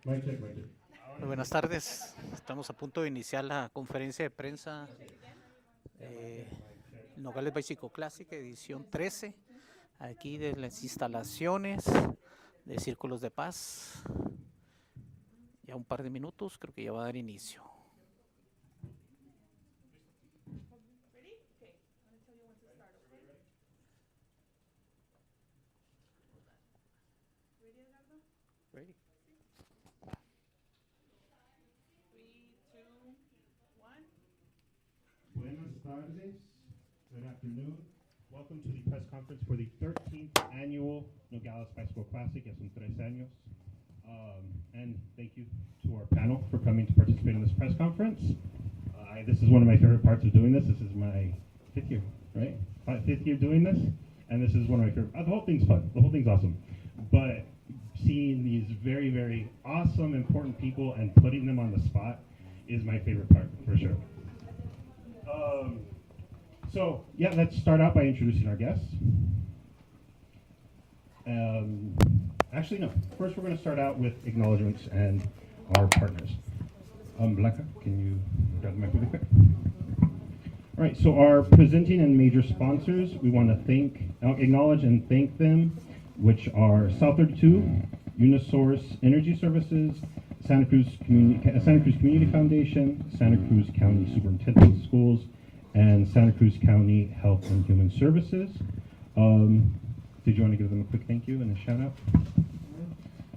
Muy buenas tardes. Estamos a punto de iniciar la conferencia de prensa Nogales Bicycle Classic, edición 13, aquí de las instalaciones de Círculos de Paz. Ya un par de minutos, creo que ya va a dar inicio. Ready? Buenas tardes. Good afternoon. Welcome to the press conference for the 13th annual Nogales Bicycle Classic. Ya son 3 años. And thank you to our panel for coming to participate in this press conference. This is one of my favorite parts of doing this. This is my 5th year, right? 5th year doing this. And this is one of my favorite. The whole thing's fun. The whole thing's awesome. But seeing these very, very awesome, important people and putting them on the spot is my favorite part, for sure. So, yeah, let's start out by introducing our guests. Actually, no. First, we're going to start out with acknowledgements and our partners. Blanca, can you grab the mic really quick? All right, so our presenting and major sponsors, we want to acknowledge and thank them, which are South 32, Unisource Energy Services, Santa Cruz Community Foundation, Santa Cruz County Superintendent of Schools, and Santa Cruz County Health and Human Services. Did you want to give them a quick thank you and a shout out?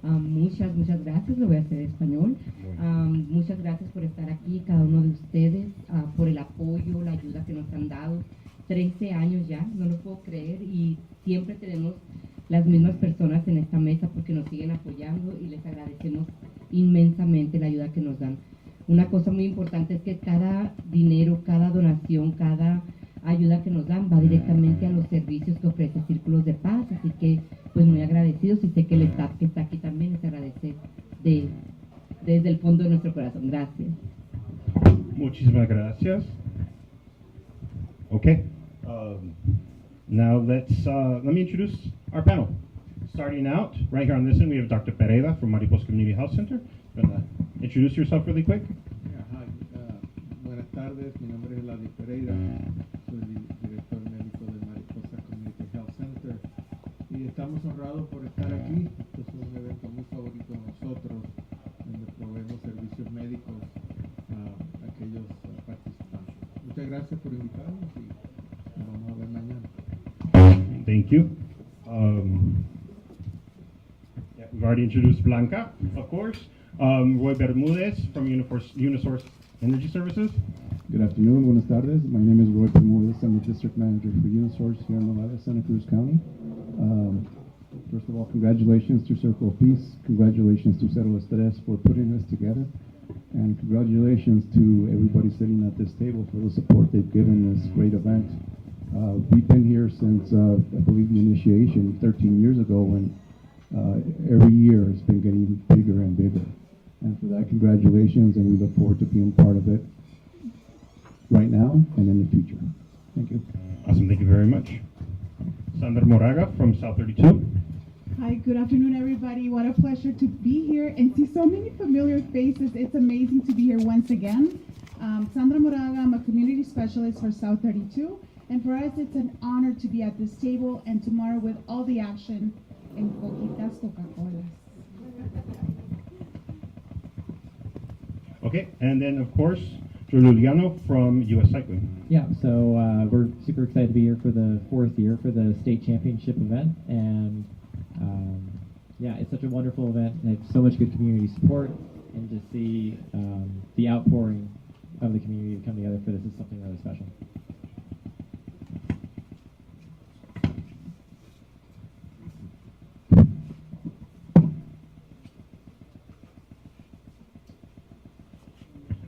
Muchas gracias, lo voy a hacer en español. Muchas gracias por estar aquí, cada uno de ustedes, por el apoyo, la ayuda que nos han dado. 13 años ya, no lo puedo creer, y siempre tenemos las mismas personas en esta mesa porque nos siguen apoyando y les agradecemos inmensamente la ayuda que nos dan. Una cosa muy importante es que cada dinero, cada donación, cada ayuda que nos dan va directamente a los servicios que ofrece Círculos de Paz, así que pues muy agradecidos, y sé que el staff que está aquí también les agradece desde el fondo de nuestro corazón. Gracias. Muchísimas gracias. Okay. Now let me introduce our panel. Starting out, right here on this end, we have Dr. Pereira from Mariposa Community Health Center. Introduce yourself really quick. Yeah, hi. Buenas tardes, mi nombre es Eladio Pereira, soy director médico de Mariposa Community Health Center y estamos honrados por estar aquí. Este es un evento muy favorito de nosotros, donde proveemos servicios médicos a aquellos participantes. Muchas gracias por invitarnos y nos vamos a ver mañana. Thank you. Yeah, we've already introduced Blanca, of course. Roy Bermudez from Unisource Energy Services. Good afternoon, buenas tardes. My name is Roy Bermudez. I'm the district manager for Unisource here in Nogales, Santa Cruz County. First of all, congratulations to Circle of Peace. Congratulations to Cero Estrés for putting this together. And congratulations to everybody sitting at this table for the support they've given this great event. We've been here since, I believe, the initiation 13 years ago, when every year it's been getting bigger and bigger. And for that, congratulations, and we look forward to being part of it right now and in the future. Thank you. Awesome, thank you very much. Sandra Moraga from South 32. Hi, good afternoon, everybody. What a pleasure to be here and see so many familiar faces. It's amazing to be here once again. Sandra Moraga, I'm a community specialist for South 32, and for us it's an honor to be at this table and tomorrow with all the action in Poquitas Coca-Colas. Okay, and then of course, Joe Luliano from US Cycling. Yeah, so we're super excited to be here for the 4th year for the state championship event, and yeah, it's such a wonderful event. They have so much good community support, and to see the outpouring of the community to come together for this is something really special.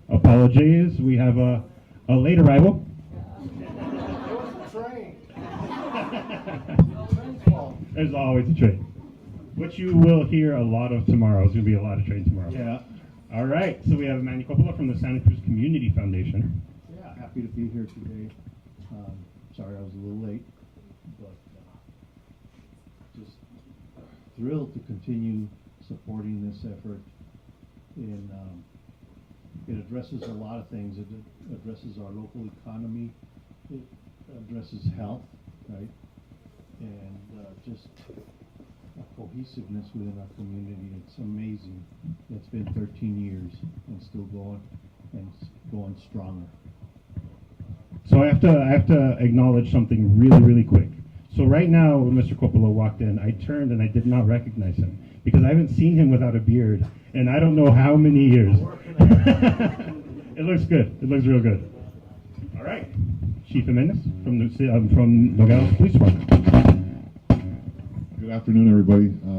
Apologies, we have a late arrival. There's always a train, which you will hear a lot of tomorrow. There's going to be a lot of trains tomorrow. Yeah. All right, so we have Manny Coppola from the Santa Cruz Community Foundation. Yeah, happy to be here today. Sorry I was a little late, but just thrilled to continue supporting this effort. It addresses a lot of things. It addresses our local economy. It addresses health, right? And just a cohesiveness within our community. It's amazing. It's been 13 years and still going, and going stronger. So I have to acknowledge something really quick. So right now, when Mr. Coppola walked in, I turned and I did not recognize him because I haven't seen him without a beard, and I don't know how many years. It looks good. It looks real good. All right, Chief Jimenez from Nogales Police Department. Good afternoon, everybody. I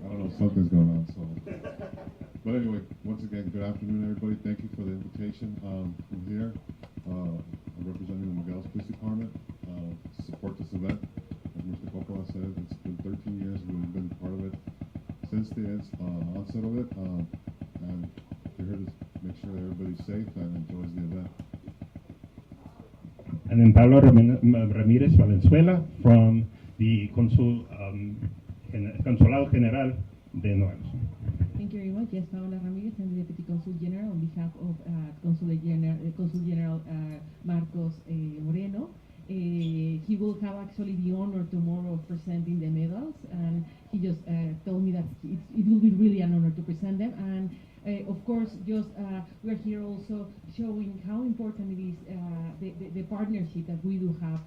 don't know, something's going on. But anyway, once again, good afternoon, everybody. Thank you for the invitation. I'm here. I'm representing the Nogales Police Department to support this event. As Mr. Coppola said, it's been 13 years. We've been part of it since the onset of it. And we're here to make sure that everybody's safe and enjoys the event. And then Pablo Ramirez Valenzuela from the Consulado General de Nogales. Thank you very much. Yes, Paola Ramirez, I'm the Deputy Consul General on behalf of Consul General Marcos Moreno. He will have actually the honor tomorrow of presenting the medals, and he just told me that it will be really an honor to present them. And of course, just we're here also showing how important it is the partnership that we do have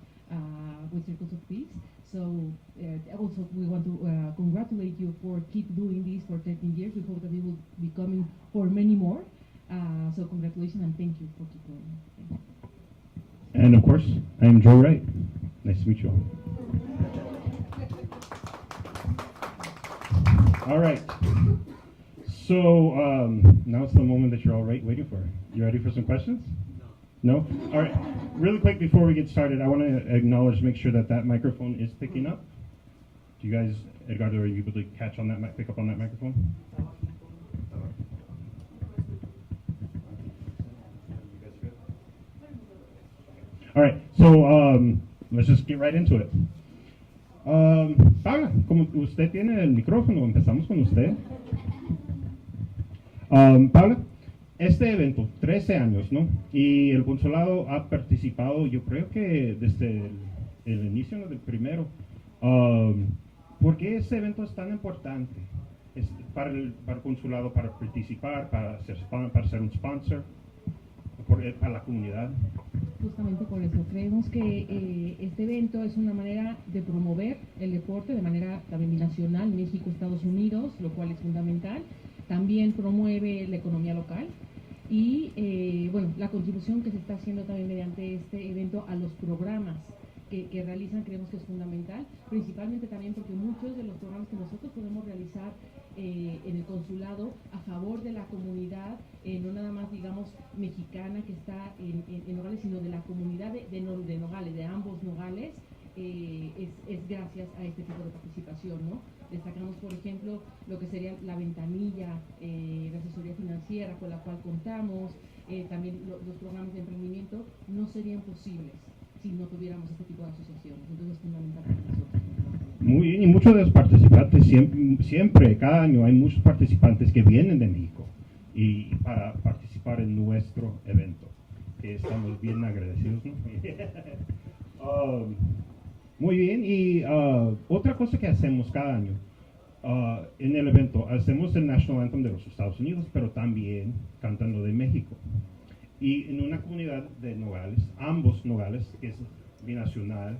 with Circles of Peace. So also we want to congratulate you for keep doing this for 13 years. We hope that it will be coming for many more. So congratulations and thank you for keep doing it. Thank you. And of course, I am Joe Wright. Nice to meet you all. All right. So now it's the moment that you're all waiting for. You ready for some questions? No? All right. Really quick before we get started, I want to acknowledge, make sure that that microphone is picking up. Do you guys, Edgardo, are you able to catch on that, pick up on that microphone? All right, so let's just get right into it. Paula, como usted tiene el micrófono, empezamos con usted. Paula, este evento, 13 años, ¿no? Y el consulado ha participado, yo creo que desde el inicio, ¿no? Del primero. ¿Por qué este evento es tan importante para el consulado, para participar, para ser un sponsor, para la comunidad? Justamente por eso, creemos que este evento es una manera de promover el deporte de manera también binacional, México, Estados Unidos, lo cual es fundamental. También promueve la economía local y bueno, la contribución que se está haciendo también mediante este evento a los programas que realizan creemos que es fundamental, principalmente también porque muchos de los programas que nosotros podemos realizar en el consulado a favor de la comunidad, no nada más digamos mexicana que está en Nogales, sino de la comunidad de Nogales, de ambos Nogales, es gracias a este tipo de participación, ¿no? Destacamos, por ejemplo, lo que sería la ventanilla, la asesoría financiera con la cual contamos, también los programas de emprendimiento no serían posibles si no tuviéramos este tipo de asociaciones. Entonces es fundamental para nosotros. Muy bien, y muchos de los participantes, siempre, cada año hay muchos participantes que vienen de México y para participar en nuestro evento, que estamos bien agradecidos, ¿no? Muy bien, y otra cosa que hacemos cada año en el evento, hacemos el National Anthem de los Estados Unidos, pero también cantando de México. Y en una comunidad de Nogales, ambos Nogales, que es binacional,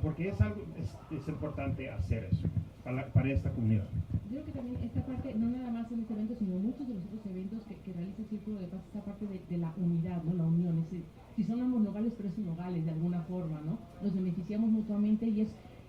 porque es importante hacer eso para esta comunidad. Yo creo que también esta parte, no nada más en este evento, sino muchos de los otros eventos que realiza el Círculo de Paz, esta parte de la unidad, ¿no? La unión, si son ambos Nogales, pero es Nogales de alguna forma, ¿no? Nos beneficiamos mutuamente y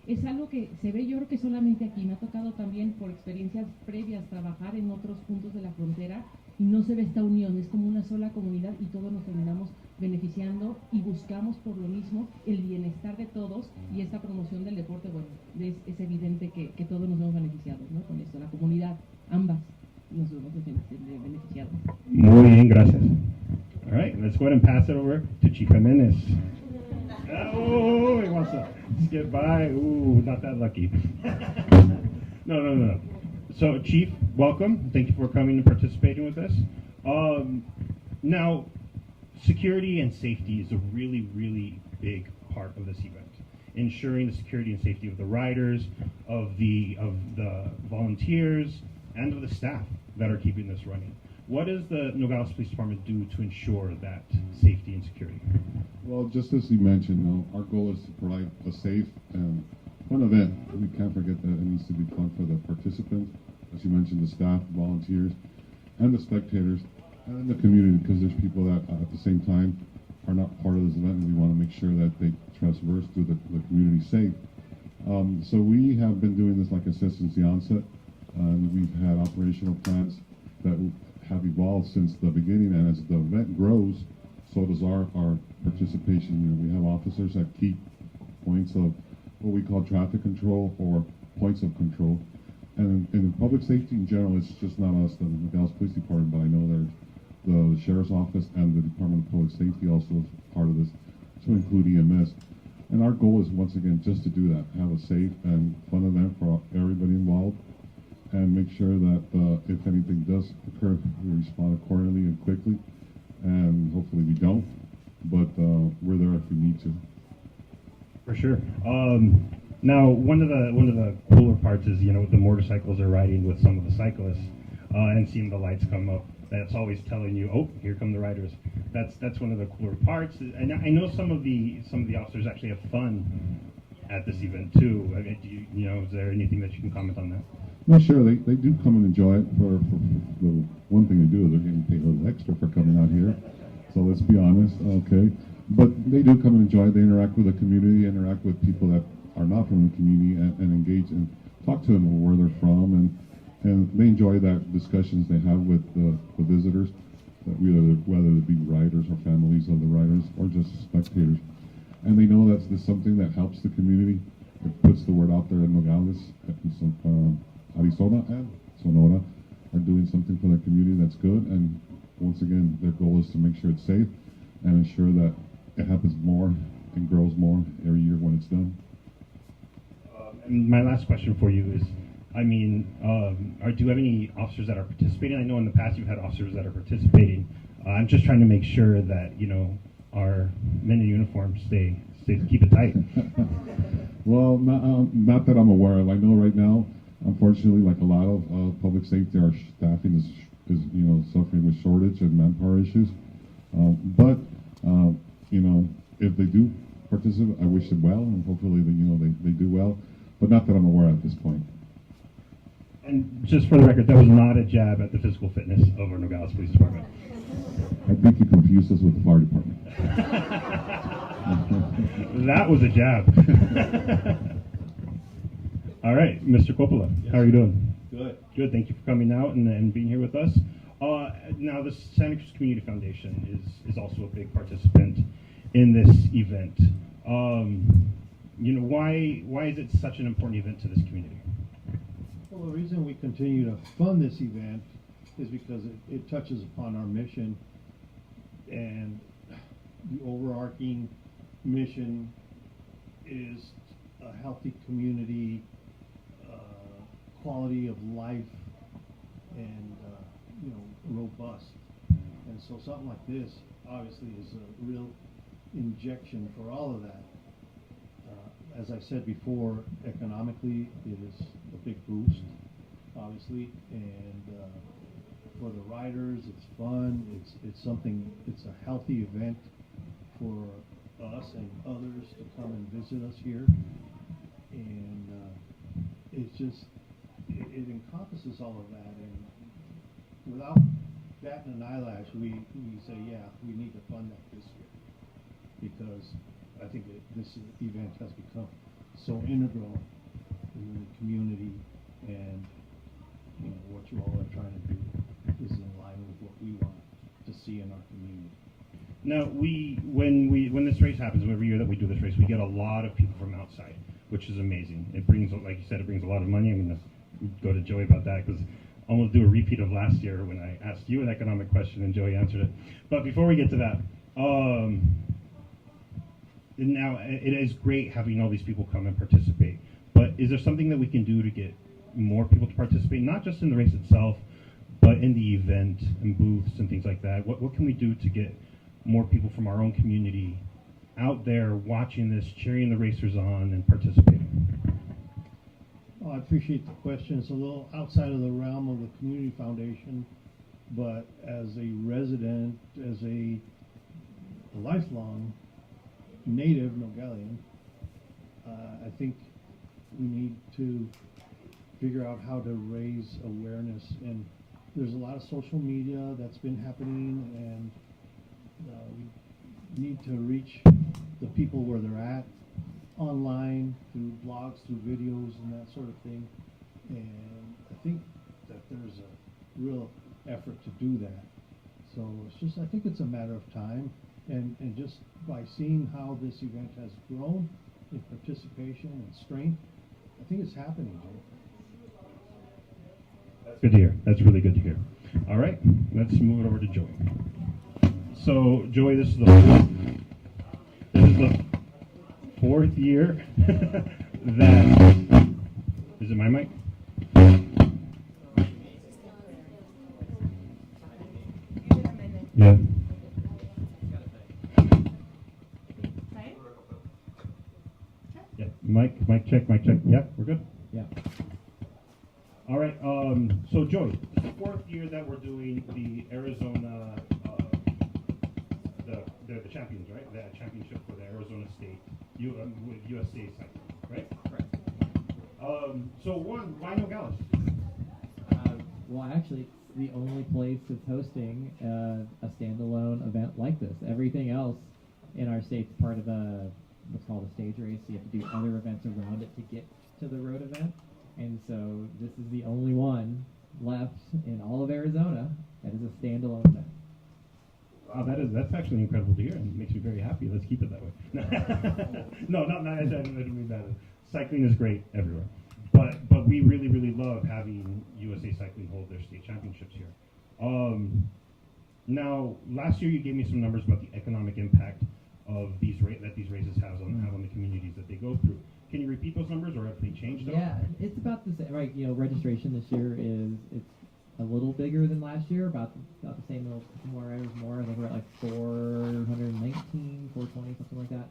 es algo que se ve, yo creo que solamente aquí. Me ha tocado también por experiencias previas trabajar en otros puntos de la frontera y no se ve esta unión, es como una sola comunidad y todos nos terminamos beneficiando y buscamos por lo mismo el bienestar de todos y esta promoción del deporte. Bueno, es evidente que todos nos vemos beneficiados, ¿no? Con esto, la comunidad, ambas nos vemos beneficiados. Muy bien, gracias. All right, let's go ahead and pass it over to Chief Jimenez. Oh, he wants to skip by. Ooh, not that lucky. No. So, Chief, welcome. Thank you for coming and participating with us. Now, security and safety is a really, really big part of this event. Ensuring the security and safety of the riders, of the volunteers, and of the staff that are keeping this running. What does the Nogales Police Department do to ensure that safety and security? Well, just as you mentioned, our goal is to provide a safe and fun event. We can't forget that it needs to be fun for the participants, as you mentioned, the staff, volunteers, and the spectators, and the community, because there's people that at the same time are not part of this event, and we want to make sure that they traverse through the community safe. So we have been doing this, like I said, since the onset, and we've had operational plans that have evolved since the beginning, and as the event grows, so does our participation. We have officers that keep points of what we call traffic control or points of control. And in public safety in general, it's just not us, the Nogales Police Department, but I know there's the Sheriff's Office and the Department of Public Safety also is part of this, to include EMS. And our goal is, once again, just to do that, have a safe and fun event for everybody involved, and make sure that if anything does occur, we respond accordingly and quickly, and hopefully we don't, but we're there if we need to. For sure. Now, one of the cooler parts is, the motorcycles are riding with some of the cyclists, and seeing the lights come up. That's always telling you, oh, here come the riders. That's one of the cooler parts. And I know some of the officers actually have fun at this event too. I mean, is there anything that you can comment on that? Well, sure, they do come and enjoy it. For the one thing they do is they're getting paid a little extra for coming out here. So let's be honest, okay. But they do come and enjoy it. They interact with the community, interact with people that are not from the community, and engage and talk to them where they're from, and they enjoy that discussions they have with the visitors, whether it be riders or families of the riders or just spectators. And they know that's something that helps the community. It puts the word out there in Nogales, Arizona and Sonora are doing something for the community that's good. And once again, their goal is to make sure it's safe and ensure that it happens more and grows more every year when it's done. And my last question for you is, do you have any officers that are participating? I know in the past you've had officers that are participating. I'm just trying to make sure that, our men in uniform keep it tight. Well, not that I'm aware of. I know right now, unfortunately, like a lot of public safety, our staffing is suffering with shortage and manpower issues. But if they do participate, I wish them well, and hopefully they do well. But not that I'm aware at this point. And just for the record, that was not a jab at the physical fitness of our Nogales Police Department. I think you confused us with the fire department. That was a jab. All right, Mr. Coppola, how are you doing? Good. Good, thank you for coming out and being here with us. Now, the Santa Cruz Community Foundation is also a big participant in this event. Why is it such an important event to this community? Well, the reason we continue to fund this event is because it touches upon our mission, and the overarching mission is a healthy community, quality of life, and robust. And so something like this obviously is a real injection for all of that. As I said before, economically it is a big boost, obviously, and for the riders it's fun, it's a healthy event for us and others to come and visit us here, and it encompasses all of that, and without batting an eyelash, we say, yeah, we need to fund that this year, because I think this event has become so integral in the community, and what you all are trying to do is in line with what we want to see in our community. Now, when this race happens, every year that we do this race, we get a lot of people from outside, which is amazing. It brings, like you said, it brings a lot of money. I'm going to go to Joey about that, because I'm going to do a repeat of last year when I asked you an economic question and Joey answered it. But before we get to that, now it is great having all these people come and participate, but is there something that we can do to get more people to participate, not just in the race itself, but in the event and booths and things like that? What can we do to get more people from our own community out there watching this, cheering the racers on, and participating? Well, I appreciate the question. It's a little outside of the realm of the community foundation, but as a resident, as a lifelong native Nogalian, I think we need to figure out how to raise awareness. And there's a lot of social media that's been happening, and we need to reach the people where they're at online, through blogs, through videos, and that sort of thing. And I think that there's a real effort to do that. So it's just, I think it's a matter of time, and just by seeing how this event has grown in participation and strength, I think it's happening, Jay. That's good to hear. That's really good to hear. All right, let's move it over to Joey. So, Joey, this is the fourth year that, is it my mic? Yeah. Yeah, mic check. Yeah, we're good? Yeah. All right, so Joey, this is the fourth year that we're doing the Arizona, the champions, right? The championship for the Arizona State, with USA cycling, right? Correct. So why Nogales? Well, actually, it's the only place that's hosting a standalone event like this. Everything else in our state's part of what's called a stage race. So you have to do other events around it to get to the road event. And so this is the only one left in all of Arizona that is a standalone event. Wow, that's actually incredible to hear, and makes me very happy. Let's keep it that way. No, I didn't mean that. Cycling is great everywhere, but we really love having USA Cycling hold their state championships here. Now, last year you gave me some numbers about the economic impact of these races have on the communities that they go through. Can you repeat those numbers, or have they changed? Yeah, it's about the same. Right, registration this year it's a little bigger than last year, about the same, more. I think we're at like 419, 420, something like that.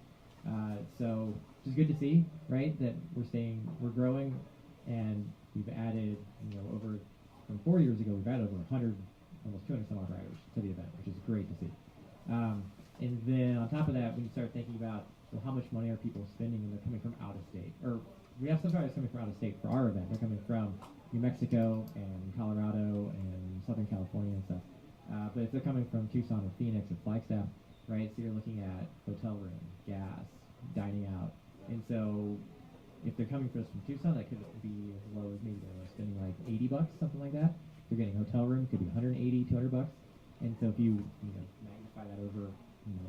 So it's good to see, right, that we're growing, and we've added, over from 4 years ago, we've added over 100, almost 200 some odd riders to the event, which is great to see. And then on top of that, when you start thinking about, well, how much money are people spending when they're coming from out of state, or we have some riders coming from out of state for our event. They're coming from New Mexico and Colorado and Southern California and stuff. But if they're coming from Tucson or Phoenix or Flagstaff, right, so you're looking at hotel room, gas, dining out. And so if they're coming from Tucson, that could be as low as maybe they're spending like $80, something like that. They're getting a hotel room, could be $180, $200. And so if you magnify that over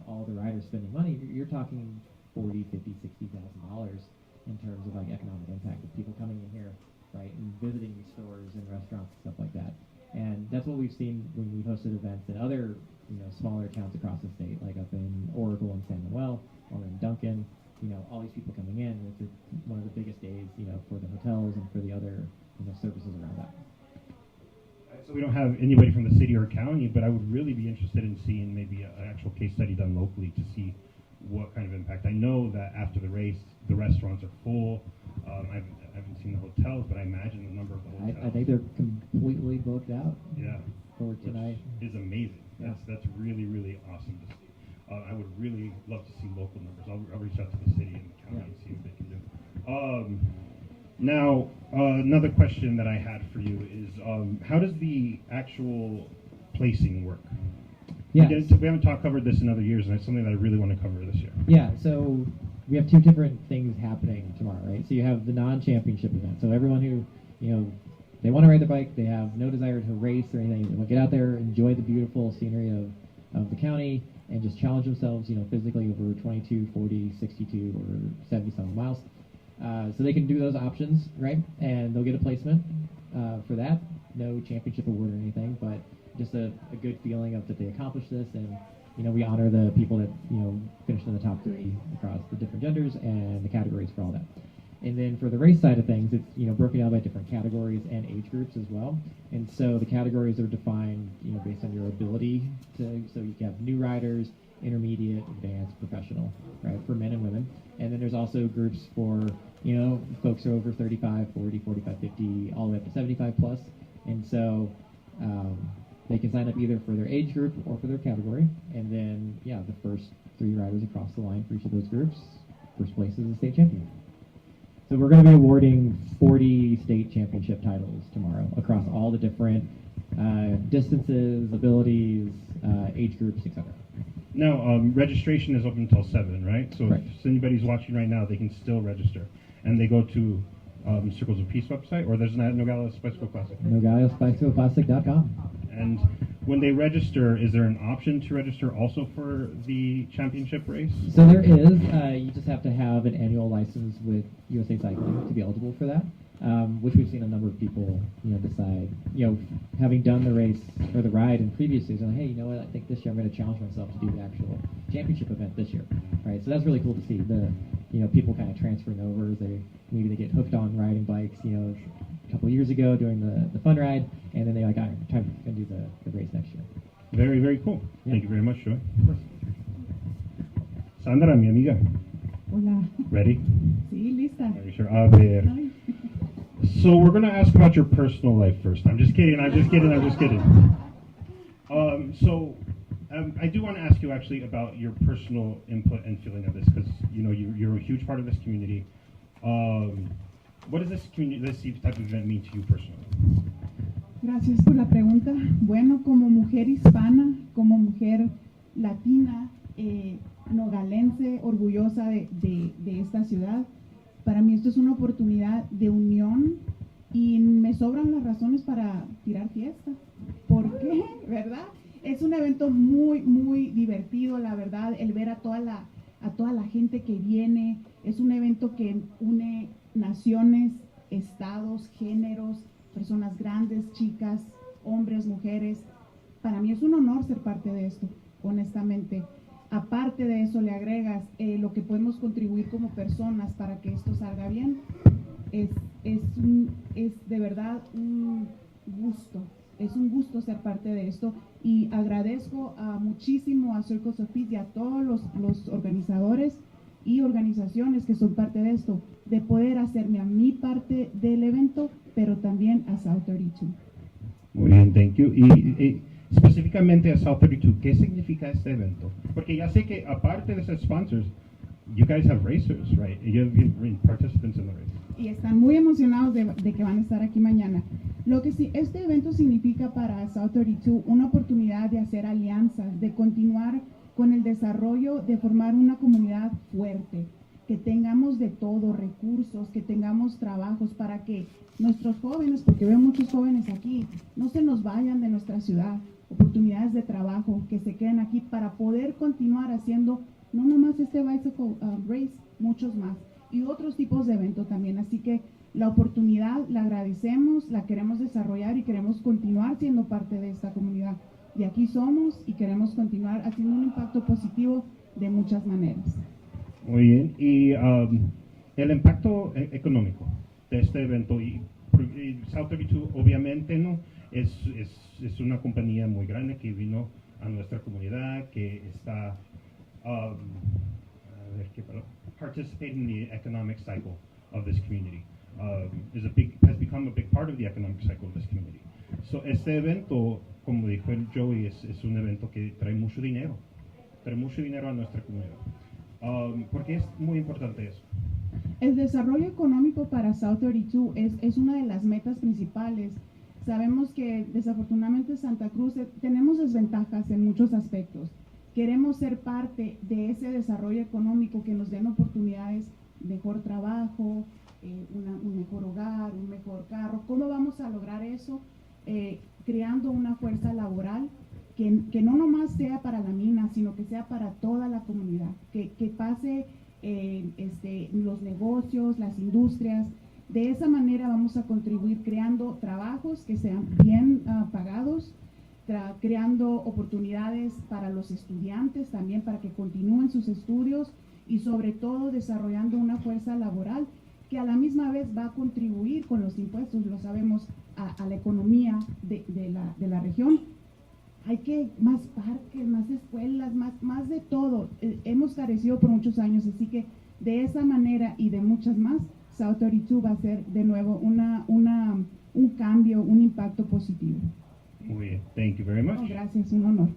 all the riders spending money, you're talking $40,000, $50,000, $60,000 in terms of like economic impact of people coming in here, right, and visiting these stores and restaurants and stuff like that. And that's what we've seen when we've hosted events in other smaller towns across the state, like up in Oracle and San Manuel, or in Duncan. All these people coming in. It's one of the biggest days, for the hotels and for the other services around that. So we don't have anybody from the city or county, but I would really be interested in seeing maybe an actual case study done locally to see what kind of impact. I know that after the race, the restaurants are full. I haven't seen the hotels, but I imagine the number of the hotels. I think they're completely booked out. Yeah. For tonight. Which is amazing. Yeah. That's really awesome to see. I would really love to see local numbers. I'll reach out to the city and the county and see what they can do. Now, another question that I had for you is, how does the actual placing work? Yeah. We haven't covered this in other years, and it's something that I really want to cover this year. Yeah, so we have two different things happening tomorrow, right? So you have the non-championship event. So everyone who, they want to ride the bike, they have no desire to race or anything. They want to get out there, enjoy the beautiful scenery of the county, and just challenge themselves, physically over 22, 40, 62, or 70-some miles. So they can do those options, right? And they'll get a placement for that. No championship award or anything, but just a good feeling of that they accomplished this, and we honor the people that, finished in the top 3 across the different genders and the categories for all that. And then for the race side of things, it's, broken down by different categories and age groups as well. And so the categories are defined, based on your ability so you can have new riders, intermediate, advanced, professional, right, for men and women. And then there's also groups for, folks who are over 35, 40, 45, 50, all the way up to 75 plus. And so they can sign up either for their age group or for their category. And then, the first 3 riders across the line for each of those groups, first place is the state champion. So we're going to be awarding 40 state championship titles tomorrow across all the different distances, abilities, age groups, etc. Now, registration is open until 7, right? So Right. if anybody's watching right now, they can still register. And they go to Circles of Peace website, or there's an Nogales Bicycle Classic. NogalesBicycleClassic.com. And when they register, is there an option to register also for the championship race? So there is. You just have to have an annual license with USA Cycling to be eligible for that, which we've seen a number of people, decide, having done the race or the ride in previous years, hey, you know what? I think this year I'm going to challenge myself to do the actual championship event this year, right? So that's really cool to see the, people kind of transferring over as maybe they get hooked on riding bikes, a couple of years ago doing the fun ride, and then they're like, all right, time to do the race next year. Very, very cool. Yeah. Thank you very much, Joy. Of course. Sandra, mi amiga. Hola. Ready? Sí, lista. Are you sure? A ver. Ay. So we're going to ask about your personal life first. I'm just kidding. I do want to ask you actually about your personal input and feeling of this, because you're a huge part of this community. What does this type of event mean to you personally? Gracias por la pregunta. Bueno, como mujer hispana, como mujer latina, nogalense, orgullosa de esta ciudad, para mí esto es una oportunidad de unión y me sobran las razones para tirar fiesta. ¿Por qué? ¿Verdad? Es un evento muy, muy divertido, la verdad, el ver a toda la gente que viene. Es un evento que une naciones, estados, géneros, personas grandes, chicas, hombres, mujeres. Para mí es un honor ser parte de esto, honestamente. Aparte de eso, le agregas lo que podemos contribuir como personas para que esto salga bien. Es de verdad un gusto. Es un gusto ser parte de esto y agradezco muchísimo a Circles of Peace y a todos los organizadores y organizaciones que son parte de esto, de poder hacerme a mi parte del evento, pero también a South 32. Muy bien, thank you. Y específicamente a South 32, ¿qué significa este evento? Porque ya sé que aparte de ser sponsors, you guys have racers, right? You have participants in the race. Y están muy emocionados de que van a estar aquí mañana. Lo que sí, este evento significa para South 32 una oportunidad de hacer alianzas, de continuar con el desarrollo, de formar una comunidad fuerte, que tengamos de todo, recursos, que tengamos trabajos para que nuestros jóvenes, porque veo muchos jóvenes aquí, no se nos vayan de nuestra ciudad, oportunidades de trabajo, que se queden aquí para poder continuar haciendo no nomás este bicycle race, muchos más y otros tipos de eventos también. Así que la oportunidad la agradecemos, la queremos desarrollar y queremos continuar siendo parte de esta comunidad. De aquí somos y queremos continuar haciendo un impacto positivo de muchas maneras. Muy bien. Y el impacto económico de este evento, y South 32 obviamente no es una compañía muy grande que vino a nuestra comunidad, que está participating in the economic cycle of this community. Has become a big part of the economic cycle of this community. So este evento, como dijo el Joey, es un evento que trae mucho dinero a nuestra comunidad. ¿Por qué es muy importante eso? El desarrollo económico para South 32 es una de las metas principales. Sabemos que desafortunadamente Santa Cruz tenemos desventajas en muchos aspectos. Queremos ser parte de ese desarrollo económico que nos den oportunidades, mejor trabajo, un mejor hogar, un mejor carro. ¿Cómo vamos a lograr eso? Creando una fuerza laboral que no nomás sea para la mina, sino que sea para toda la comunidad, que pase los negocios, las industrias. De esa manera vamos a contribuir creando trabajos que sean bien pagados, creando oportunidades para los estudiantes también para que continúen sus estudios y sobre todo desarrollando una fuerza laboral que a la misma vez va a contribuir con los impuestos, lo sabemos, a la economía de la región. Hay que más parques, más escuelas, más de todo. Hemos carecido por muchos años, así que de esa manera y de muchas más, South 32 va a ser de nuevo un cambio, un impacto positivo. Muy bien. Thank you very much. Oh, gracias, un honor.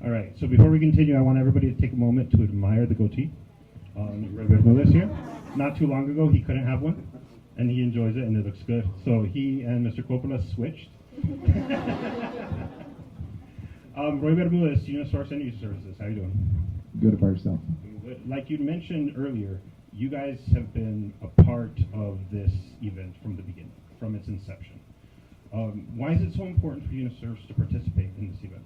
All right, so before we continue, I want everybody to take a moment to admire the goatee on Robert Lewis here. Not too long ago, he couldn't have one, and he enjoys it, and it looks good. So he and Mr. Coppola switched. Roy Bermudez, Unisource Energy Services, how you doing? Good about yourself. Good. Like you mentioned earlier, you guys have been a part of this event from the beginning, from its inception. Why is it so important for Unisource to participate in this event?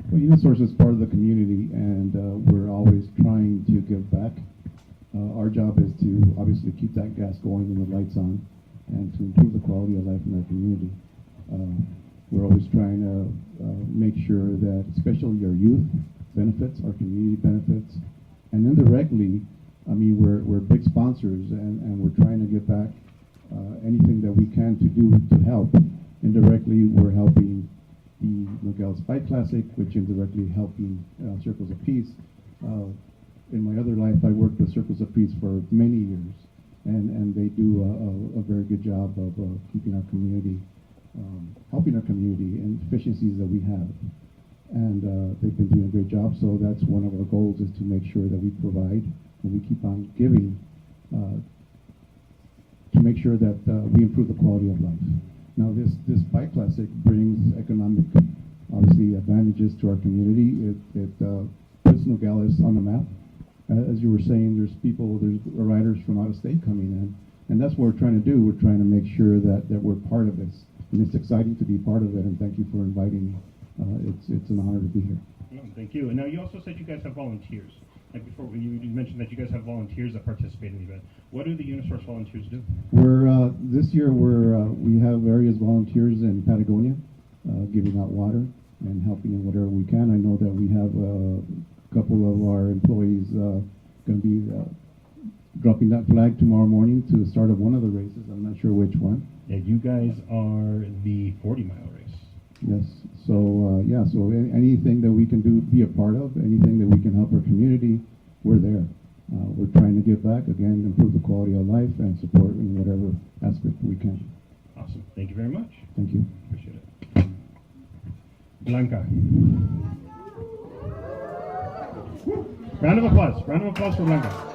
Well, Unisource is part of the community, and we're always trying to give back. Our job is to obviously keep that gas going and the lights on, and to improve the quality of life in our community. We're always trying to make sure that especially our youth benefits, our community benefits, and indirectly, I mean, we're big sponsors, and we're trying to give back anything that we can to do to help. Indirectly, we're helping the Nogales Bike Classic, which indirectly helping Circles of Peace. In my other life, I worked with Circles of Peace for many years, and they do a very good job of keeping our community, helping our community and efficiencies that we have. And they've been doing a great job, so that's one of our goals, is to make sure that we provide and we keep on giving to make sure that we improve the quality of life. Now, this Bike Classic brings economic, obviously, advantages to our community. It puts Nogales on the map. As you were saying, there's riders from out of state coming in, and that's what we're trying to do. We're trying to make sure that we're part of this, and it's exciting to be part of it, and thank you for inviting me. It's an honor to be here. Thank you. And now you also said you guys have volunteers. Like before, you mentioned that you guys have volunteers that participate in the event. What do the Unisource volunteers do? This year we have various volunteers in Patagonia, giving out water and helping in whatever we can. I know that we have a couple of our employees going to be dropping that flag tomorrow morning to the start of one of the races. I'm not sure which one. Yeah, you guys are the 40-mile race. Yes. So so anything that we can do, be a part of, anything that we can help our community, we're there. We're trying to give back, again, improve the quality of life and support in whatever aspect we can. Awesome. Thank you very much. Thank you. Appreciate it. Blanca. Round of applause. Round of applause for Blanca.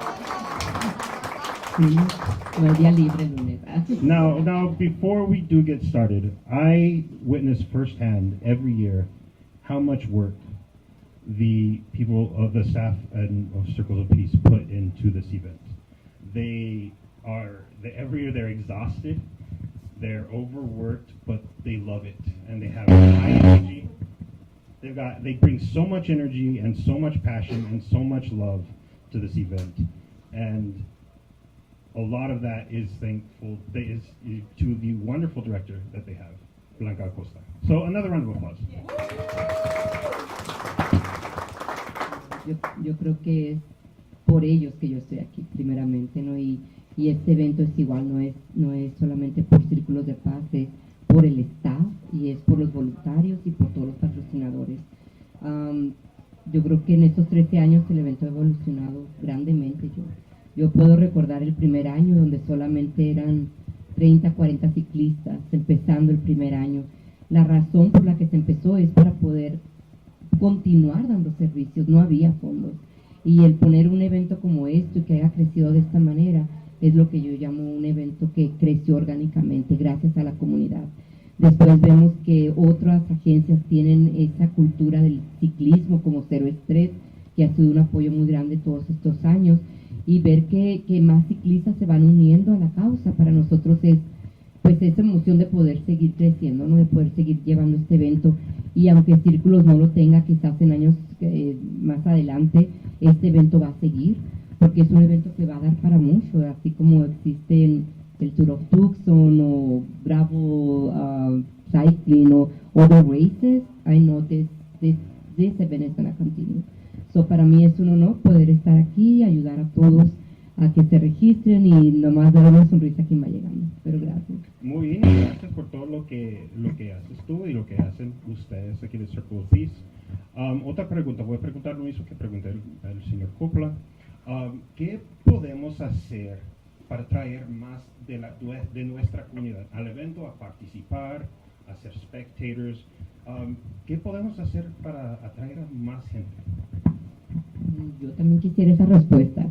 No es día libre el lunes. Now, before we do get started, I witness firsthand every year how much work the people of the staff and of Circles of Peace put into this event. Every year they're exhausted, they're overworked, but they love it, and they have high energy. They bring so much energy and so much passion and so much love to this event, and a lot of that is thankful to the wonderful director that they have, Blanca Acosta. So another round of applause. Yo creo que es por ellos que yo estoy aquí, primeramente, ¿no? Y este evento es igual, no es solamente por Círculos de Paz, es por el staff y es por los voluntarios y por todos los patrocinadores. Yo creo que en estos 13 años el evento ha evolucionado grandemente. Yo puedo recordar el primer año donde solamente eran 30, 40 ciclistas, empezando el primer año. La razón por la que se empezó es para poder continuar dando servicios, no había fondos. Y el poner un evento como esto y que haya crecido de esta manera es lo que yo llamo un evento que creció orgánicamente gracias a la comunidad. Después vemos que otras agencias tienen esa cultura del ciclismo como Cero Estrés, que ha sido un apoyo muy grande todos estos años, y ver que más ciclistas se van uniendo a la causa. Para nosotros es pues esa emoción de poder seguir creciendo, ¿no? De poder seguir llevando este evento, y aunque Círculos no lo tenga quizás en años más adelante, este evento va a seguir, porque es un evento que va a dar para mucho, así como existen el Tour of Tucson o Bravo cycling or other races, I know this event is going to continue. So para mí es un honor poder estar aquí, ayudar a todos a que se registren y nomás dar una sonrisa a quien va llegando. Pero gracias. Muy bien, gracias por todo lo que haces tú y lo que hacen ustedes aquí de Circle of Peace. Otra pregunta, voy a preguntar lo mismo que pregunté al señor Coppola. ¿Qué podemos hacer para traer más de nuestra comunidad al evento, a participar, a ser spectators? ¿Qué podemos hacer para atraer a más gente? Yo también quisiera esa respuesta,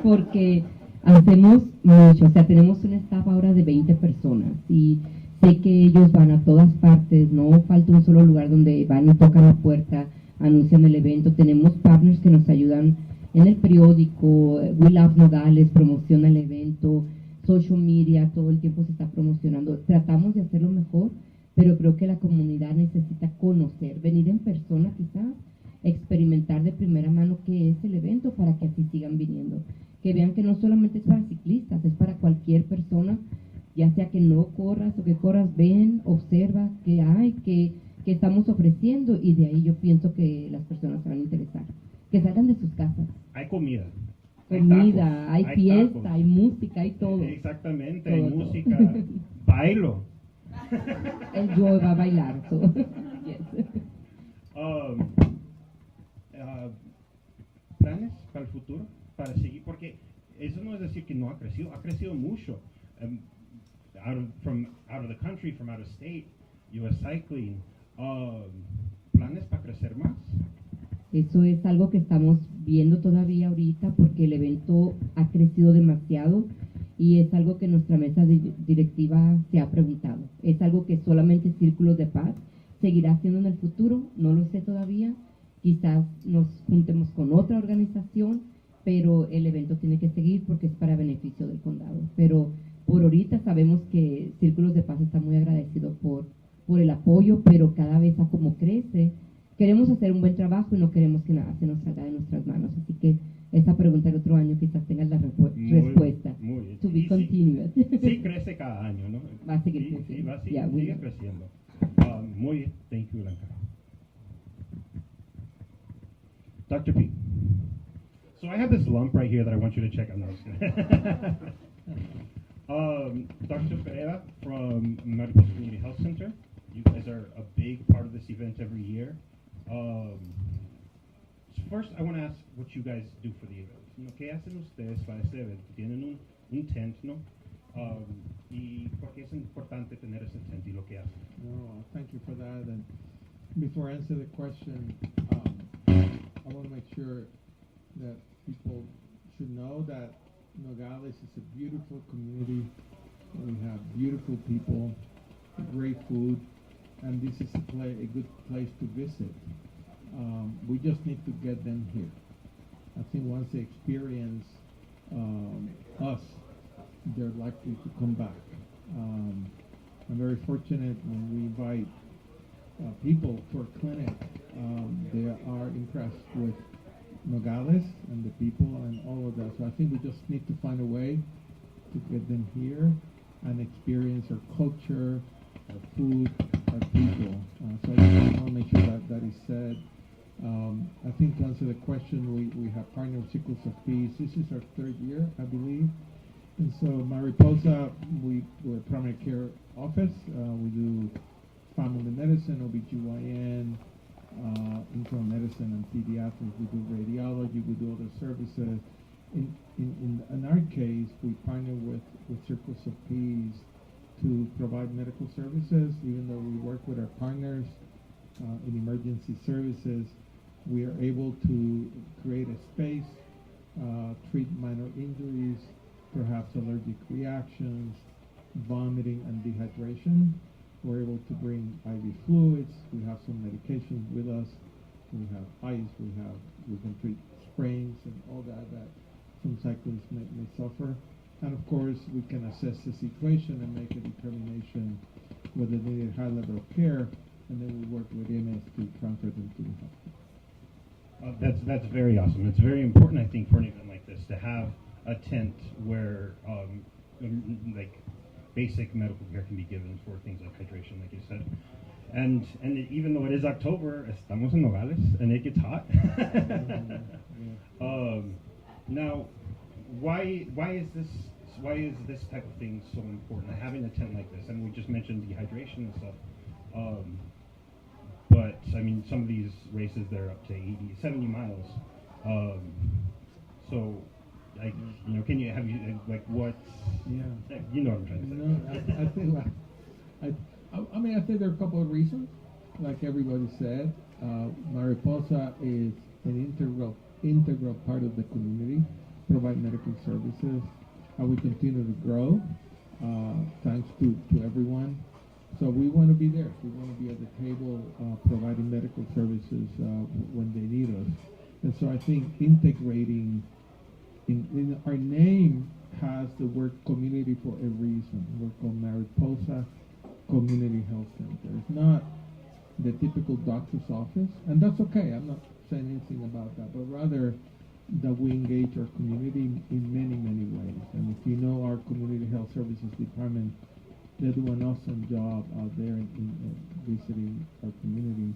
porque hacemos mucho, o sea, tenemos un staff ahora de 20 personas y sé que ellos van a todas partes, no falta un solo lugar donde van y tocan la puerta, anuncian el evento, tenemos partners que nos ayudan en el periódico, We Love Nogales promociona el evento, social media, todo el tiempo se está promocionando, tratamos de hacerlo mejor, pero creo que la comunidad necesita conocer, venir en persona quizás, experimentar de primera mano qué es el evento para que así sigan viniendo. Que vean que no solamente es para ciclistas, es para cualquier persona, ya sea que no corras o que corras, ven, observa qué hay, qué estamos ofreciendo y de ahí yo pienso que las personas se van a interesar. Que salgan de sus casas. Hay comida. Comida, hay fiesta, tacos. hay música, hay todo. Exactamente, Todo, hay todo. música, bailo. Yo va a bailar. So. Yes. ¿Planes para el futuro? Para seguir, porque eso no es decir que no ha crecido mucho. Out of the country, from out of state, US Cycling. ¿Planes para crecer más? Eso es algo que estamos viendo todavía ahorita porque el evento ha crecido demasiado y es algo que nuestra mesa directiva se ha preguntado. Es algo que solamente Círculos de Paz seguirá haciendo en el futuro, no lo sé todavía. Quizás nos juntemos con otra organización, pero el evento tiene que seguir porque es para beneficio del condado. Pero por ahorita sabemos que Círculos de Paz está muy agradecido por el apoyo, pero cada vez a como crece, queremos hacer un buen trabajo y no queremos que nada se nos salga de nuestras manos. Así que esa pregunta el otro año quizás tengas la respuesta. Muy bien. To be continued. Sí, crece cada año, ¿no? Va a seguir creciendo. Sí, va a seguir, Yeah, sigue creciendo. Muy bien. Thank you, Blanca. Dr. P. So I have this lump right here that I want you to check out. No, I'm just kidding. Dr. Pereira from Mariposa Community Health Center. You guys are a big part of this event every year. First, I want to ask what you guys do for the event. ¿Qué hacen ustedes para este evento? Tienen un tent, ¿no? ¿Y por qué es importante tener ese tent y lo que hacen? No, thank you for that. And before I answer the question, I want to make sure that people should know that Nogales is a beautiful community. We have beautiful people, great food, and this is a good place to visit. We just need to get them here. I think once they experience us, they're likely to come back. I'm very fortunate when we invite people for a clinic. They are impressed with Nogales and the people and all of that. So I think we just need to find a way to get them here and experience our culture, our food, our people. So I just want to make sure that is said. I think to answer the question, we have partnered with Circles of Peace. This is our third year, I believe. And so Mariposa, we're a primary care office. We do family medicine, OBGYN, internal medicine and pediatrics. We do radiology, we do other services. In our case, we partner with Circles of Peace to provide medical services. Even though we work with our partners in emergency services, we are able to create a space, treat minor injuries, perhaps allergic reactions, vomiting and dehydration. We're able to bring IV fluids. We have some medications with us. We have ice. We can treat sprains and all that some cyclists may suffer. And of course, we can assess the situation and make a determination whether they need a high level of care, and then we work with MS to transfer them to the hospital. That's very awesome. It's very important, I think, for an event like this to have a tent where, like, basic medical care can be given for things like hydration, like you said. And even though it is October, estamos en Nogales, and it gets hot. Now, why is this type of thing so important? Having a tent like this, and we just mentioned dehydration and stuff. But I mean, some of these races they're up to 80, 70 miles. So, like, you know, can you have you like what? Yeah. You know what I'm trying to say. No, I think I mean, I think there are a couple of reasons. Like everybody said, Mariposa is an integral part of the community, provide medical services, and we continue to grow thanks to everyone. So we want to be there. We want to be at the table providing medical services when they need us. And so I think integrating in our name has the word community for a reason. We're called Mariposa Community Health Center. It's not the typical doctor's office, and that's okay. I'm not saying anything about that, but rather that we engage our community in many, many ways. And if you know our Community Health Services Department, they do an awesome job out there in visiting our community.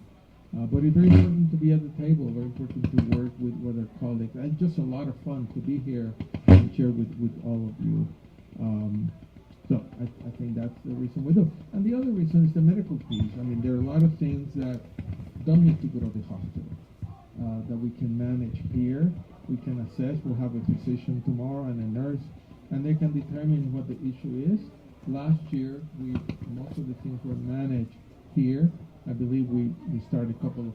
But it's very important to be at the table, very important to work with our colleagues, and just a lot of fun to be here and share with all of you. So I think that's the reason we do. And the other reason is the medical piece. I mean, there are a lot of things that don't need to go to the hospital, that we can manage here. We can assess. We'll have a physician tomorrow and a nurse, and they can determine what the issue is. Last year, most of the things were managed here. I believe we started a couple of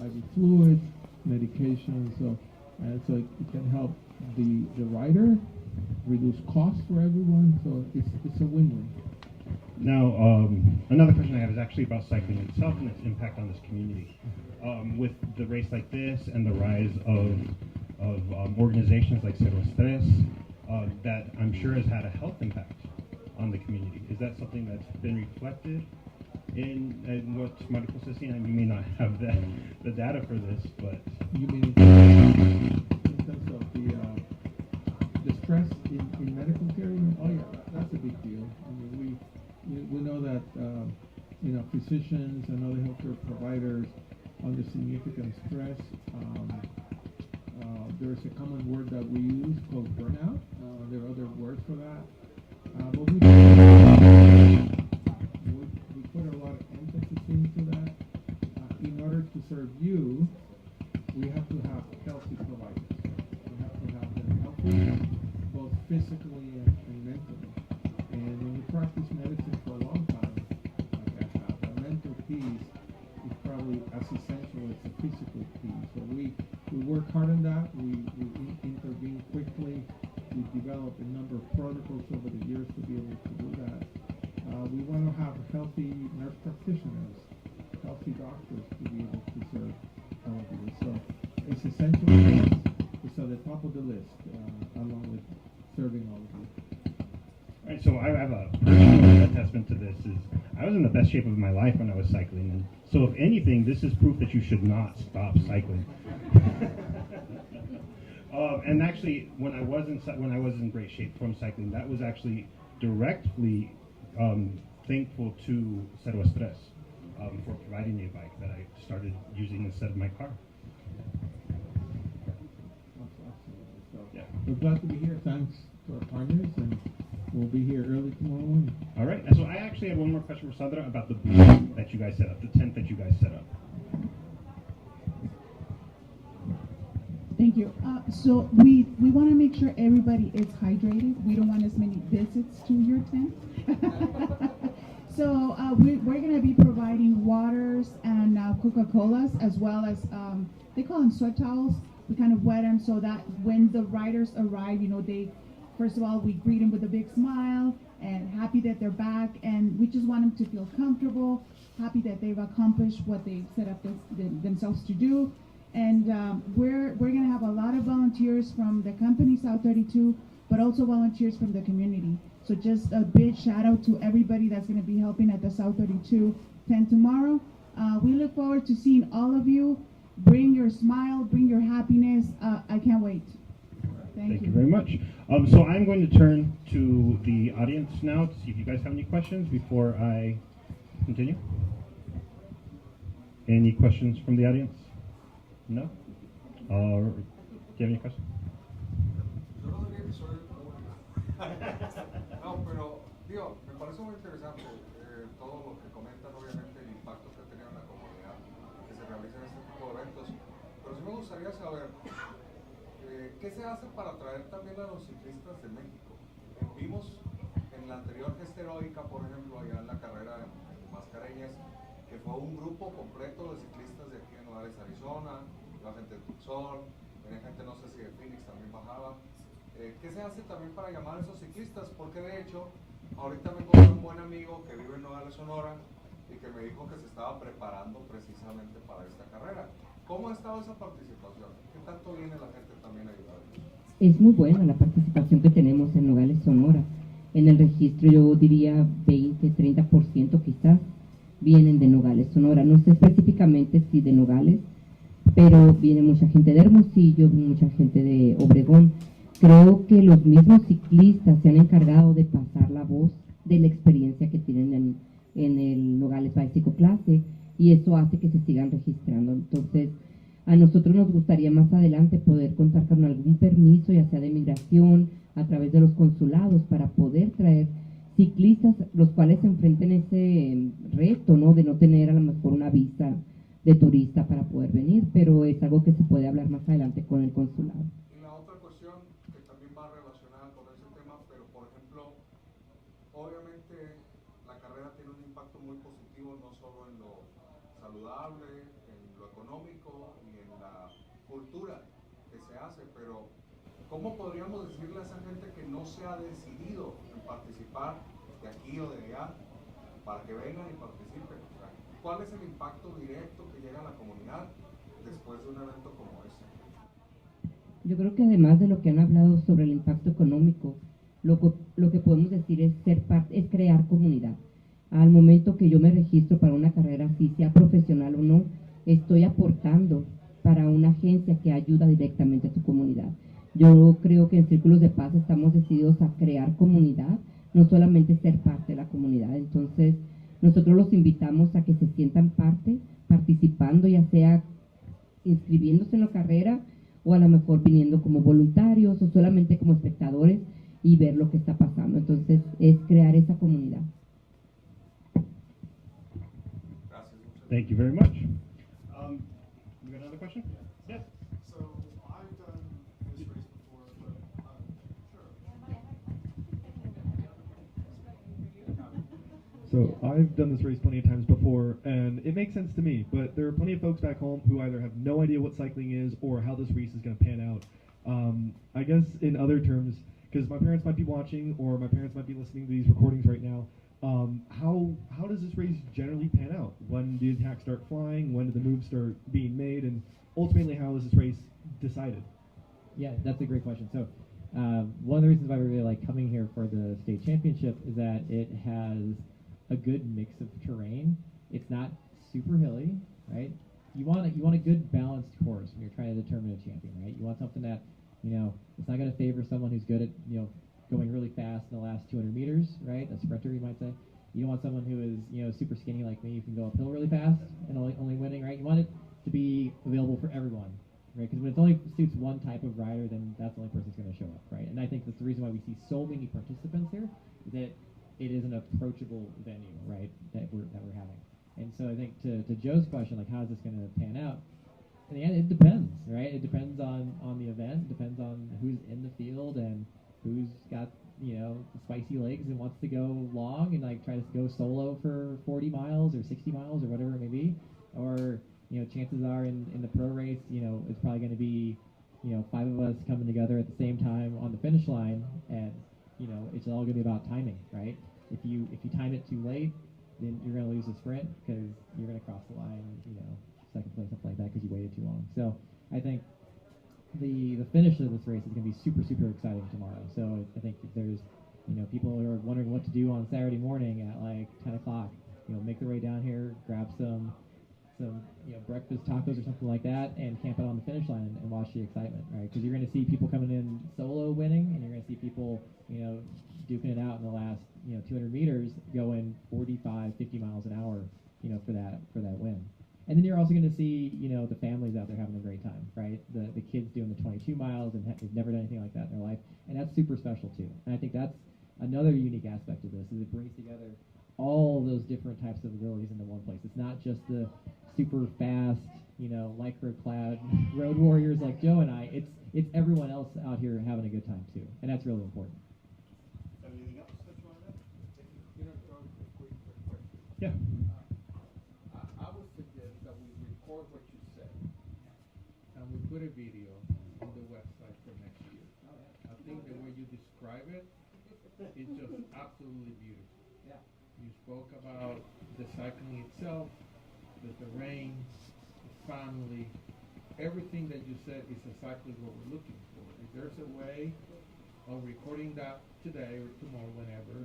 IV fluids, medications, so it can help the rider, reduce costs for everyone, so it's a win-win. Now, another question I have is actually about cycling itself and its impact on this community. With the race like this and the rise of organizations like Cero Estres, that I'm sure has had a health impact on the community. Is that something that's been reflected in what Mariposa is seeing? I mean, you may not have the data for this, but you mean in terms of the stress in medical care? Oh yeah, that's a big deal. I mean, we know that physicians and other healthcare providers under significant stress. There's a common word that we use called burnout. There are other words for that. But we put a lot of emphasis into that. In order to serve you, we have to have healthy providers. We have to have them healthy, both physically and mentally. And when you practice medicine for a long time, like I have, the mental piece is probably as essential as the physical piece. So we work hard on that. We intervene quickly. We developed a number of protocols over the years to be able to do that. We want to have healthy nurse practitioners, healthy doctors to be able to serve all of you. So it's essential for us. It's at the top of the list, along with serving all of you. all right. So I have a personal attestment to this. Is I was in the best shape of my life when I was cycling, and so if anything, this is proof that you should not stop cycling. And actually, when I was in great shape from cycling, that was actually directly thankful to Cero Estres for providing me a bike that I started using instead of my car. So Yeah. we're glad to be here. Thanks to our partners, and we'll be here early tomorrow morning. All right. And so I actually have one more question for Sandra about the booth that you guys set up, the tent that you guys set up. Thank you. So we want to make sure everybody is hydrated. We don't want as many visits to your tent. So we're going to be providing waters and Coca-Colas, as well as they call them sweat towels. We kind of wet them so that when the riders arrive, they first of all, we greet them with a big smile and happy that they're back, and we just want them to feel comfortable, happy that they've accomplished what they've set up themselves to do. And we're going to have a lot of volunteers from the company South 32, but also volunteers from the community. So just a big shout out to everybody that's going to be helping at the South 32 tent tomorrow. We look forward to seeing all of you. Bring your smile, bring your happiness. I can't wait. Thank you you. very much. So I'm going to turn to the audience now to see if you guys have any questions before I continue. Any questions from the audience? No? Do you have any questions? Yo no diría que soy no, pero digo, me parece muy interesante todo lo que comentan, obviamente el impacto que ha tenido en la comunidad que se realicen este tipo de eventos, pero sí me gustaría saber qué se hace para atraer también a los ciclistas de México. Vimos en la anterior gesta heroica, por ejemplo, allá en la carrera de Mascareñas, que fue un grupo completo de ciclistas de aquí en Nogales, Arizona, la gente de Tucson, tenía gente no sé si de Phoenix también bajaba. ¿Qué se hace también para llamar a esos ciclistas? Porque de hecho, ahorita me encontré un buen amigo que vive en Nogales, Sonora, y que me dijo que se estaba preparando precisamente para esta carrera. ¿Cómo ha estado esa participación? ¿Qué tanto viene la gente también a ayudarnos? Es muy buena la participación que tenemos en Nogales, Sonora. En el registro yo diría 20-30% quizás vienen de Nogales, Sonora. No sé específicamente si de Nogales, pero viene mucha gente de Hermosillo, mucha gente de Obregón. Creo que los mismos ciclistas se han encargado de pasar la voz de la experiencia que tienen en el Nogales Bicycle Classic, y eso hace que se sigan registrando. Entonces, a nosotros nos gustaría más adelante poder contar con algún permiso, ya sea de migración, a través de los consulados, para poder traer ciclistas los cuales se enfrenten ese reto, ¿no? De no tener a lo mejor una visa de turista para poder venir, pero es algo que se puede hablar más adelante con el consulado. Y la otra cuestión que también va relacionada con ese tema, pero por ejemplo, obviamente la carrera tiene un impacto muy positivo no solo en lo saludable, en lo económico y en la cultura que se hace, pero ¿cómo podríamos decirle a esa gente que no se ha decidido en participar de aquí o de allá para que vengan y participen? O sea, ¿cuál es el impacto directo que llega a la comunidad después de un evento como este? Yo creo que además de lo que han hablado sobre el impacto económico, lo que podemos decir es es crear comunidad. Al momento que yo me registro para una carrera, así sea profesional o no, estoy aportando para una agencia que ayuda directamente a su comunidad. Yo creo que en Círculos de Paz estamos decididos a crear comunidad, no solamente ser parte de la comunidad. Entonces, nosotros los invitamos a que se sientan parte, participando, ya sea inscribiéndose en la carrera o a lo mejor viniendo como voluntarios o solamente como espectadores y ver lo que está pasando. Entonces, es crear esa comunidad. Thank you very much. You got another question? Yes. So I've done this race before, but sure. So I've done this race plenty of times before, and it makes sense to me, but there are plenty of folks back home who either have no idea what cycling is or how this race is going to pan out. I guess in other terms, because my parents might be watching or my parents might be listening to these recordings right now, how does this race generally pan out? When do the attacks start flying? When do the moves start being made? And ultimately, how is this race decided? Yeah, that's a great question. So one of the reasons why we really like coming here for the state championship is that it has a good mix of terrain. It's not super hilly, right? You want a good balanced course when you're trying to determine a champion, right? You want something that, it's not going to favor someone who's good at, going really fast in the last 200 meters, right? A sprinter, you might say. You don't want someone who is, super skinny like me, who can go uphill really fast and only winning, right? You want it to be available for everyone, right? Because when it only suits one type of rider, then that's the only person who's going to show up, right? And I think that's the reason why we see so many participants here, is that it is an approachable venue, right? That we're having. And so I think to Joe's question, like, how is this going to pan out? In the end, it depends, right? It depends on the event, depends on who's in the field and who's got, spicy legs and wants to go long and like try to go solo for 40 miles or 60 miles or whatever it may be. Or, chances are in the pro race, it's probably going to be, 5 of us coming together at the same time on the finish line, and, it's all going to be about timing, right? If you time it too late, then you're going to lose the sprint because you're going to cross the line, second place, something like that, because you waited too long. So I think the finish of this race is going to be super, super exciting tomorrow. So I think if there's, people who are wondering what to do on Saturday morning at like 10 o'clock, make their way down here, grab some some breakfast tacos or something like that, and camp out on the finish line and watch the excitement, right? Because you're going to see people coming in solo winning, and you're going to see people duking it out in the last 200 meters going 45, 50 miles an hour, for that win. And then you're also going to see the families out there having a great time, right? The kids doing the 22 miles and they've never done anything like that in their life, and that's super special too. And I think that's another unique aspect of this, is it brings together all those different types of abilities into one place. It's not just the super fast, lycra-clad road warriors like Joe and I. It's everyone else out here having a good time too, and that's really important. Anything else that you want to add? Quick question. Yeah. I would suggest that we record what you said, and we put a video on the website for next year. I think the way you describe it is just absolutely beautiful. You spoke about the cycling itself, the terrain, the family. Everything that you said is exactly what we're looking for. If there's a way of recording that today or tomorrow, whenever,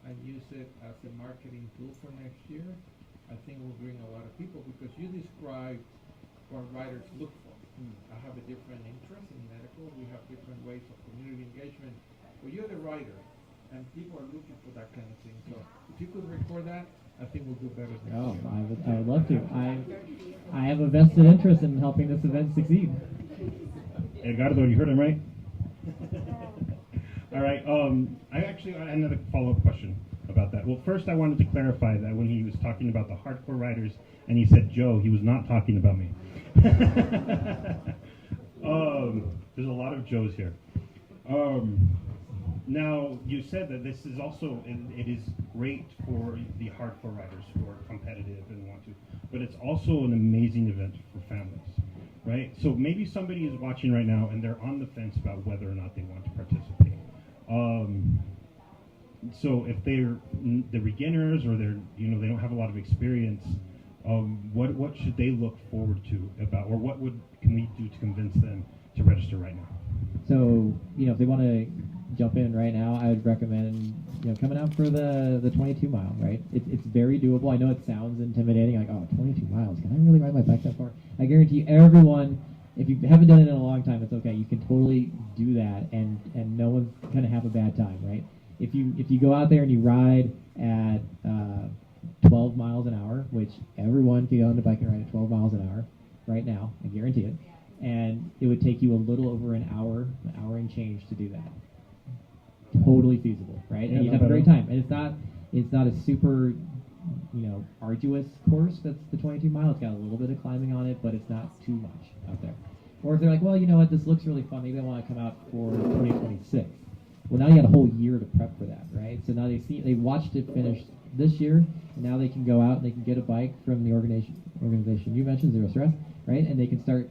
and use it as a marketing tool for next year, I think will bring a lot of people, because you described what riders look for. I have a different interest in medical. We have different ways of community engagement. But you're the rider, and people are looking for that kind of thing. So if you could record that, I think we'll do better next year. I would love to. I have a vested interest in helping this event succeed. Edgardo, you heard him right? All right. I had another follow-up question about that. Well, first I wanted to clarify that when he was talking about the hardcore riders and he said Joe, he was not talking about me. There's a lot of Joes here. Now, you said that this is also, it is great for the hardcore riders who are competitive and want to, but it's also an amazing event for families, right? So maybe somebody is watching right now and they're on the fence about whether or not they want to participate. So if they're the beginners or they don't have a lot of experience, what should they look forward to about, or can we do to convince them to register right now? So, if they want to jump in right now, I would recommend, coming out for the 22 mile, right? It's very doable. I know it sounds intimidating, like, oh, 22 miles, can I really ride my bike that far? I guarantee you, everyone, if you haven't done it in a long time, it's okay. You can totally do that, and no one's gonna have a bad time, right? If you go out there and you ride at 12 miles an hour, which everyone can go on the bike and ride at 12 miles an hour right now, I guarantee it, and it would take you a little over an hour and change to do that. Totally feasible, right? Yeah, and you'd no have a great better. time. And it's not a super, arduous course. That's the 22 mile. It's got a little bit of climbing on it, but it's not too much out there. Or if they're like, well, you know what, this looks really fun. Maybe I want to come out for 2026. Well, now you got a whole year to prep for that, right? So now they watched it finish this year, and now they can go out and they can get a bike from the organization you mentioned, Zero Stress, right? And they can start,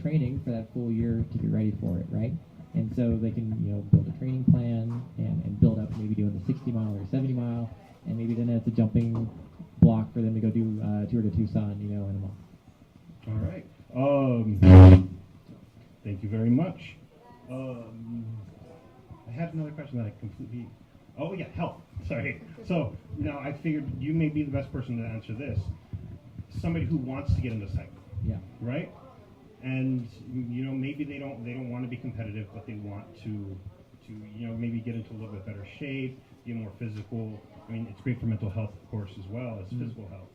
training for that full year to get ready for it, right? And so they can, build a training plan and build up, maybe doing the 60 mile or 70 mile, and maybe then it's a jumping block for them to go do a tour to Tucson, in a month. All right. Thank you very much. I had another question that I completely... Oh, yeah, health. Sorry. So, now I figured you may be the best person to answer this. Somebody who wants to get into cycling. Yeah. Right? And, maybe they don't want to be competitive, but they want to maybe get into a little bit better shape, be more physical. I mean, it's great for mental health, of course, as well as physical health.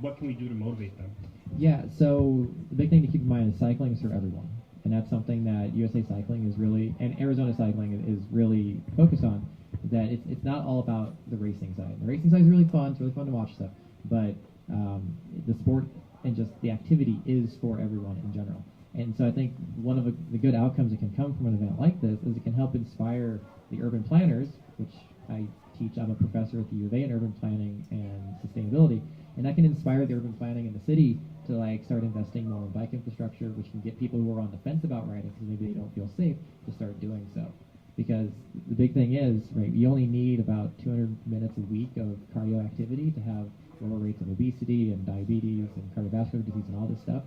What can we do to motivate them? Yeah, so the big thing to keep in mind is cycling is for everyone. And that's something that USA Cycling is really, and Arizona Cycling is really focused on, is that it's not all about the racing side. The racing side is really fun. It's really fun to watch stuff. But the sport and just the activity is for everyone in general. And so I think one of the good outcomes that can come from an event like this is it can help inspire the urban planners, which I teach. I'm a professor at the U of A in urban planning and sustainability. And that can inspire the urban planning in the city to start investing more in bike infrastructure, which can get people who are on the fence about riding because maybe they don't feel safe to start doing so. Because the big thing is, right, you only need about 200 minutes a week of cardio activity to have lower rates of obesity and diabetes and cardiovascular disease and all this stuff.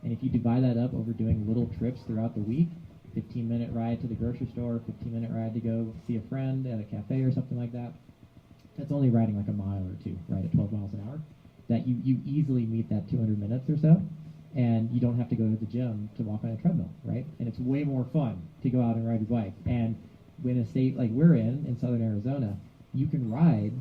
And if you divide that up over doing little trips throughout the week, 15-minute ride to the grocery store, 15-minute ride to go see a friend at a cafe or something like that, that's only riding like a mile or two, right, at 12 miles an hour. that you easily meet that 200 minutes or so, and you don't have to go to the gym to walk on a treadmill, right? And it's way more fun to go out and ride your bike. And in a state like we're in southern Arizona, you can ride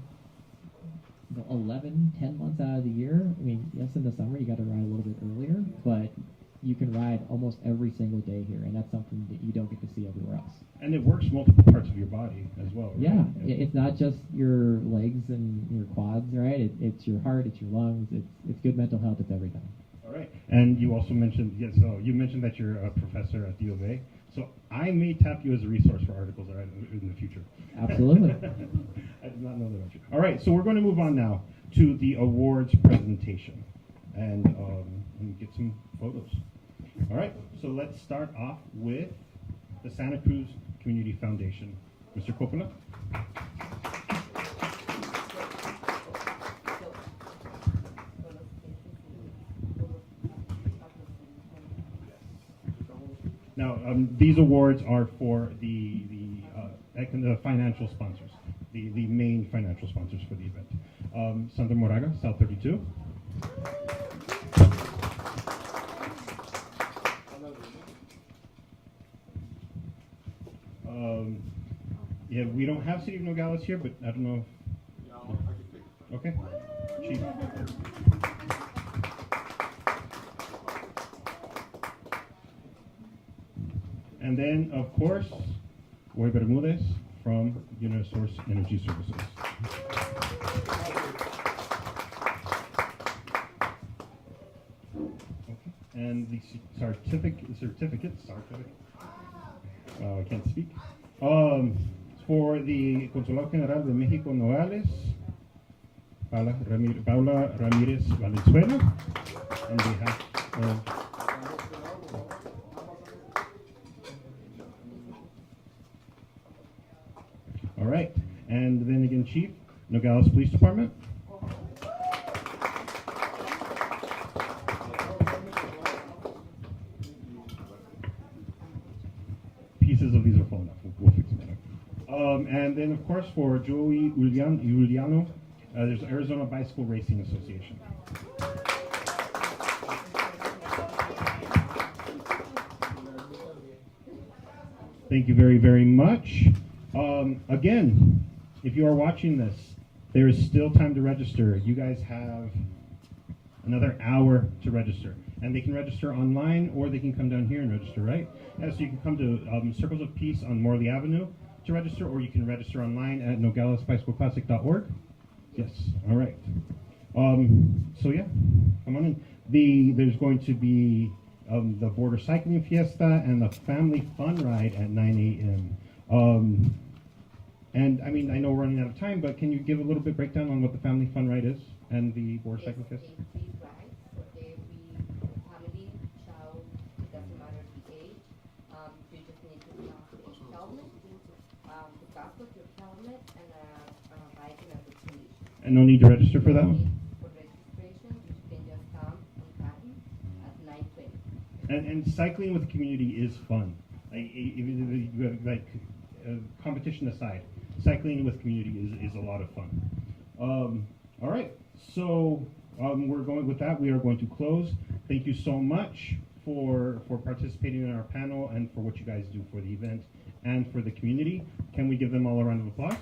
11, 10 months out of the year. I mean, yes, in the summer you got to ride a little bit earlier, but you can ride almost every single day here, and that's something that you don't get to see everywhere else. And it works multiple parts of your body as well, right? Yeah, it's not just your legs and your quads, right? It's your heart, it's your lungs, it's good mental health, it's everything. All right. And you also mentioned, so you mentioned that you're a professor at U of A. So I may tap you as a resource for articles that I in the future. Absolutely. I did not know that about you. All right, so we're going to move on now to the awards presentation and get some photos. All right, so let's start off with the Santa Cruz Community Foundation. Mr. Coppola. Now, these awards are for the financial sponsors, the main financial sponsors for the event. Sandra Moraga, South 32. Yeah, we don't have City of Nogales here, but I don't know. Okay, Chief. And then, of course, Roy Bermudez from Unisource Energy Services. Okay. And the certificate, I can't speak. For the Consulado General de México Nogales, Paula Ramirez Valenzuela, on behalf of all right, and then again, Chief, Nogales Police Department. Pieces of these are falling off. We'll fix them later. And then, of course, for Joey Juliano, there's Arizona Bicycle Racing Association. Thank you very, very much. Again, if you are watching this, there is still time to register. You guys have another hour to register. And they can register online, or they can come down here and register, right? Yeah, so you can come to Circles of Peace on Morley Avenue to register, or you can register online at nogalesbicycleclassic.org. Yes, all right. So yeah, come on in. There's going to be the Border Cycling Fiesta and the Family Fun Ride at 9 a.m. And I mean, I know we're running out of time, but can you give a little bit breakdown on what the Family Fun Ride is and the Border Cycling Fiesta? Free rides for every family, child, it doesn't matter the age. You just need to have a helmet, the cost of your helmet, and a bike and a destination. And no need to register for that one? For registration, you can just come on time at 9:20. And cycling with the community is fun. Like competition aside, cycling with community is a lot of fun. All right, so we're going with that. We are going to close. Thank you so much for participating in our panel and for what you guys do for the event and for the community. Can we give them all a round of applause?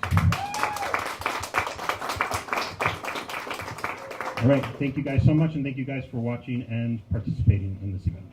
All right, thank you guys so much, and thank you guys for watching and participating in this event.